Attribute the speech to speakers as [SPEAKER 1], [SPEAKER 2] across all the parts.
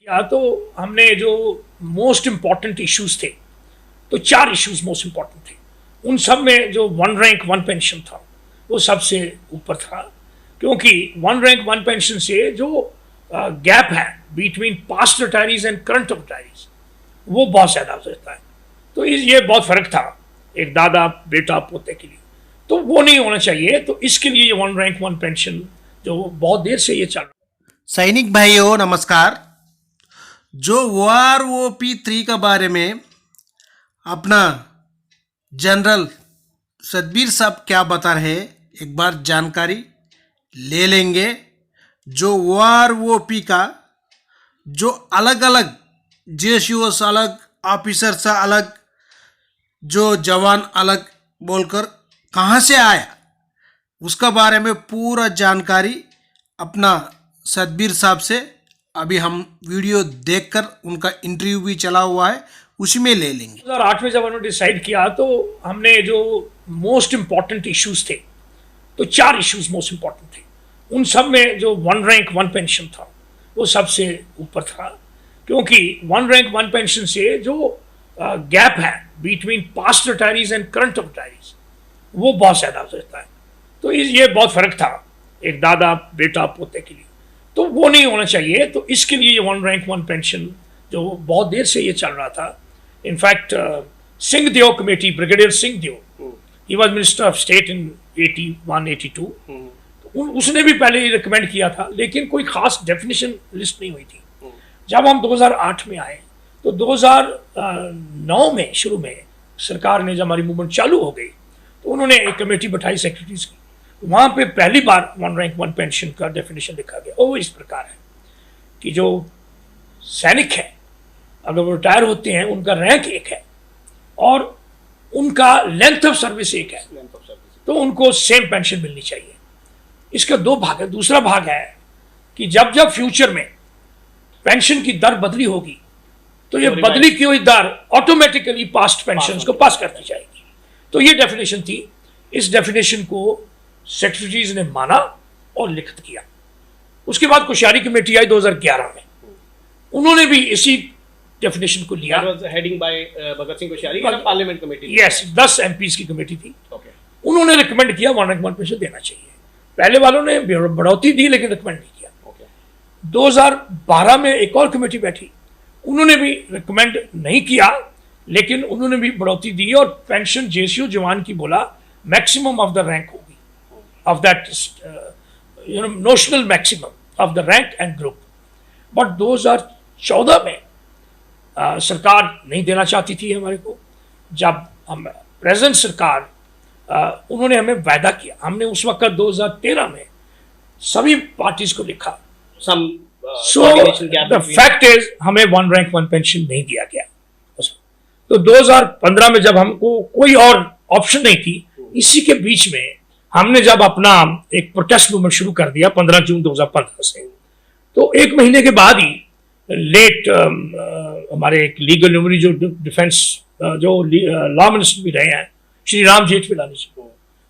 [SPEAKER 1] या तो हमने जो मोस्ट इम्पॉर्टेंट इश्यूज थे, तो 4 इश्यूज मोस्ट इम्पॉर्टेंट थे। उन सब में जो वन रैंक वन पेंशन था वो सबसे ऊपर था, क्योंकि वन रैंक वन पेंशन से जो गैप है between past retirees and current retirees वो बहुत ज़्यादा हो जाता है। तो ये बहुत फ़र्क था एक दादा बेटा पोते के लिए, तो वो नहीं होना चाहिए। तो इसके लिए ये वन रैंक वन पेंशन जो बहुत देर से ये चल रहा है।
[SPEAKER 2] सैनिक भाइयों नमस्कार। जो OROP 3 के बारे में अपना जनरल सतबीर साहब क्या बता रहे एक बार जानकारी ले लेंगे। जो OROP का जो अलग अलग GSUs अलग, ऑफिसर्स अलग, जो जवान अलग बोलकर कहाँ से आया उसका बारे में पूरा जानकारी अपना सतबीर साहब से अभी हम वीडियो देखकर उनका इंटरव्यू भी चला हुआ है उसी में ले लेंगे।
[SPEAKER 1] 2008 में जब उन्होंने डिसाइड किया तो हमने जो मोस्ट इम्पॉर्टेंट इश्यूज थे, तो 4 इश्यूज मोस्ट इम्पॉर्टेंट थे। उन सब में जो वन रैंक वन पेंशन था वो सबसे ऊपर था, क्योंकि वन रैंक वन पेंशन से जो गैप है between past retirees and current retirees वो बहुत ज़्यादा हो जाता है। तो ये बहुत फ़र्क था एक दादा बेटा पोते के लिए, तो वो नहीं होना चाहिए। तो इसके लिए ये वन रैंक वन पेंशन जो बहुत देर से ये चल रहा था। In fact Singh Deo committee, brigadier Singh Deo, he was minister of state in 81-82, उसने भी पहले ये रिकमेंड किया था, लेकिन कोई खास डेफिनेशन लिस्ट नहीं हुई थी। जब हम 2008 में आए तो 2009 में शुरू में सरकार ने जब हमारी मूवमेंट चालू हो गई तो उन्होंने एक कमेटी बैठाई सेक्रेटरीज की, वहाँ पे पहली बार वन रैंक वन पेंशन का डेफिनेशन लिखा गया। और वो इस प्रकार है कि जो सैनिक है अगर वो रिटायर होते हैं उनका रैंक एक है और उनका लेंथ ऑफ सर्विस एक है, तो उनको सेम पेंशन मिलनी चाहिए। इसका 2 भाग है। दूसरा भाग है कि जब जब फ्यूचर में पेंशन की दर बदली होगी तो ये बदली की हुई दर ऑटोमेटिकली पास्ट पेंशन को पास करती जाएगी। तो ये डेफिनेशन थी। इस डेफिनेशन को सेक्रेटरीज ने माना और लिखित किया। उसके बाद कोश्यारी कमेटी आई 2011 में, उन्होंने भी इसी डेफिनेशन को लिया।
[SPEAKER 3] Heading by Bhagat Singh Koshyari, parliament committee.
[SPEAKER 1] Yes, 10 MPs की कमेटी थी। उन्होंने रिकमेंड किया वन रैंक वन पेंशन देना चाहिए। पहले वालों ने बढ़ोतरी दी लेकिन रिकमेंड नहीं किया। 2012 में एक और कमेटी बैठी, उन्होंने भी रिकमेंड नहीं किया लेकिन उन्होंने भी बढ़ोतरी दी और पेंशन JSU जवान की बोला मैक्सिमम ऑफ द रैंक होगी, of that notional maximum of the rank and group. But 2014 में सरकार नहीं देना चाहती थी हमारे को। जब हम प्रेजेंट सरकार उन्होंने हमें वायदा किया, हमने उस वक्त 2013 में सभी पार्टीज को लिखा। सो द फैक्ट इज हमें वन रैंक वन पेंशन नहीं दिया गया। तो 2015 में जब हमको कोई और ऑप्शन नहीं थी, इसी के बीच में हमने जब अपना एक प्रोटेस्ट मूवमेंट शुरू कर दिया 15 जून 2015 से, तो 1 महीने के बाद ही लेट हमारे एक लीगल न्यूमरी जो डिफेंस जो लॉ मिनिस्टर भी रहे हैं श्री राम जेठमलानी जी,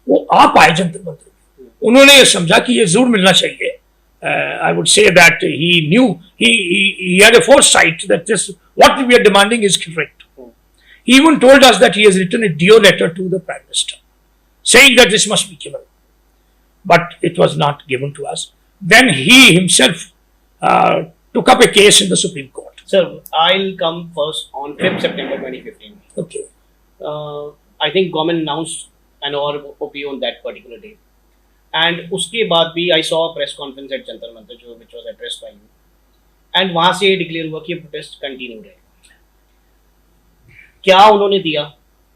[SPEAKER 1] वो आप आए जंतर मंत्र में। उन्होंने ये समझा कि ये जरूर मिलना चाहिए। I would say that he knew, he had a foresight that this what we are demanding is correct. He even told us that he has written a DO letter to the Prime Minister saying that this must be given, but it was not given to us. Then he himself took up a case in the Supreme Court.
[SPEAKER 3] Sir, I'll come first on 5th September 2015.
[SPEAKER 1] Okay.
[SPEAKER 3] I think government announced an OROP on that particular day. And उसके बाद भी I saw a press conference at Jantar Mantar which was addressed by you. And वहाँ से ये declare हुआ कि ये protest continue रहेगा। क्या उन्होंने दिया,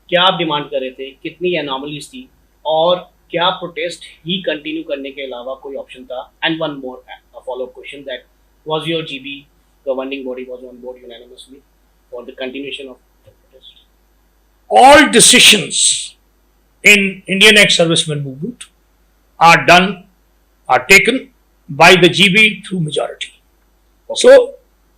[SPEAKER 3] क्या आप डिमांड कर रहे थे, कितनी एनॉमलीज थी और क्या प्रोटेस्ट ही कंटिन्यू करने के अलावा कोई ऑप्शन था? And one more follow up question, that was your GB governing body was on board unanimously for the continuation of the protest?
[SPEAKER 1] All decisions in Indian ex-servicemen movement are taken by the GB through majority. Okay. So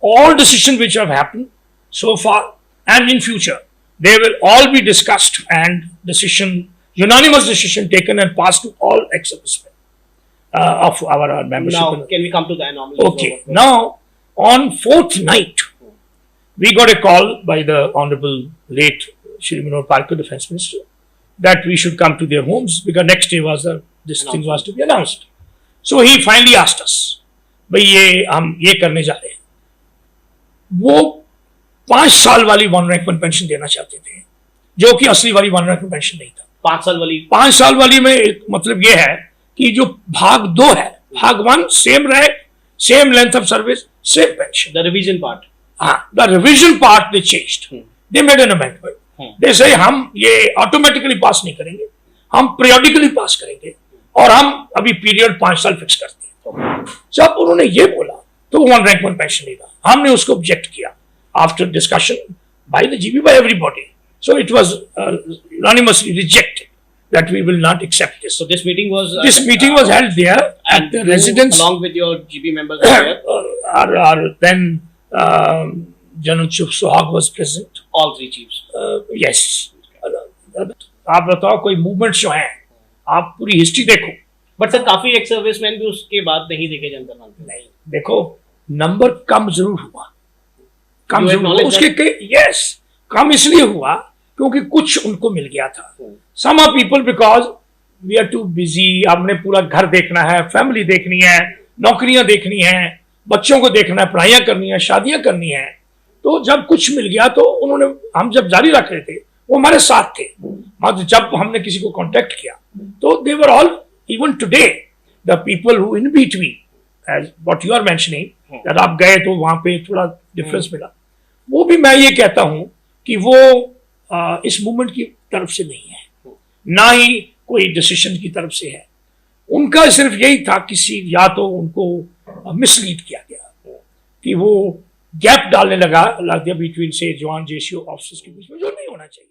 [SPEAKER 1] all decisions which have happened so far and in future, they will all be discussed and unanimous decision taken and passed to all ex-servicemen of our membership.
[SPEAKER 3] Now, can we come to the anomaly?
[SPEAKER 1] Okay. Now, On fourth night, we got a call by the Honorable late Shri Manoj Parker, Defence Minister, that we should come to their homes because next day was this thing was to be announced. So he finally asked us, भाई ये हम ये करने जा रहे हैं. वो 5 साल वाली वन रैंक वन पेंशन देना चाहते थे, जो कि असली वाली वन रैंक वन पेंशन नहीं था. 5 साल वाली में एक मतलब ये है कि जो भाग 2 है, भाग 1 same rank, same length of service, same pension.
[SPEAKER 3] The revision part.
[SPEAKER 1] The revision part they changed. They made an amendment. They say हम ये ऑटोमेटिकली पास नहीं करेंगे, हम पीरियडिकली पास करेंगे और हम अभी पीरियड 5 साल फिक्स करते हैं. जब उन्होंने ये बोला तो वन रैंक वन पेंशन नहीं था. हमने उसको ऑब्जेक्ट किया after discussion by the GB, by everybody. So it was unanimously rejected that we will not accept this.
[SPEAKER 3] So this meeting was
[SPEAKER 1] held there at the residence
[SPEAKER 3] along with your GB members there.
[SPEAKER 1] Our then General Chief Suhag was present.
[SPEAKER 3] All 3 chiefs.
[SPEAKER 1] Yes. आप बताओ कोई movement जो है, आप पूरी history देखो.
[SPEAKER 3] But sir काफी ex serviceman भी उसके बाद नहीं देखे जंतर मंतर.
[SPEAKER 1] नहीं देखो, नंबर कम जरूर हुआ, कम जरूर हुआ. उसके यस, कम इसलिए हुआ क्योंकि कुछ उनको मिल गया था. Some are people because we are too busy, हमने पूरा घर देखना है, फैमिली देखनी है, नौकरियां देखनी है, बच्चों को देखना है, पढ़ाइयां करनी है, शादियां करनी है. तो जब कुछ मिल गया तो उन्होंने, हम जब जारी रख रहे थे वो हमारे साथ थे. जब हमने किसी को कांटेक्ट किया तो they were all, even today the people who in between as what you are mentioning, that आप गए तो वहां पे थोड़ा डिफरेंस मिला. वो भी मैं ये कहता हूं कि वो इस मूवमेंट की तरफ से नहीं है, ना ही कोई डिसीजन की तरफ से है. उनका सिर्फ यही था, किसी या तो उनको मिसलीड किया गया कि वो गैप डालने लगा दिया बिटवीन से जवान जेसीओ ऑफिसर्स के बीच में, जो नहीं होना चाहिए.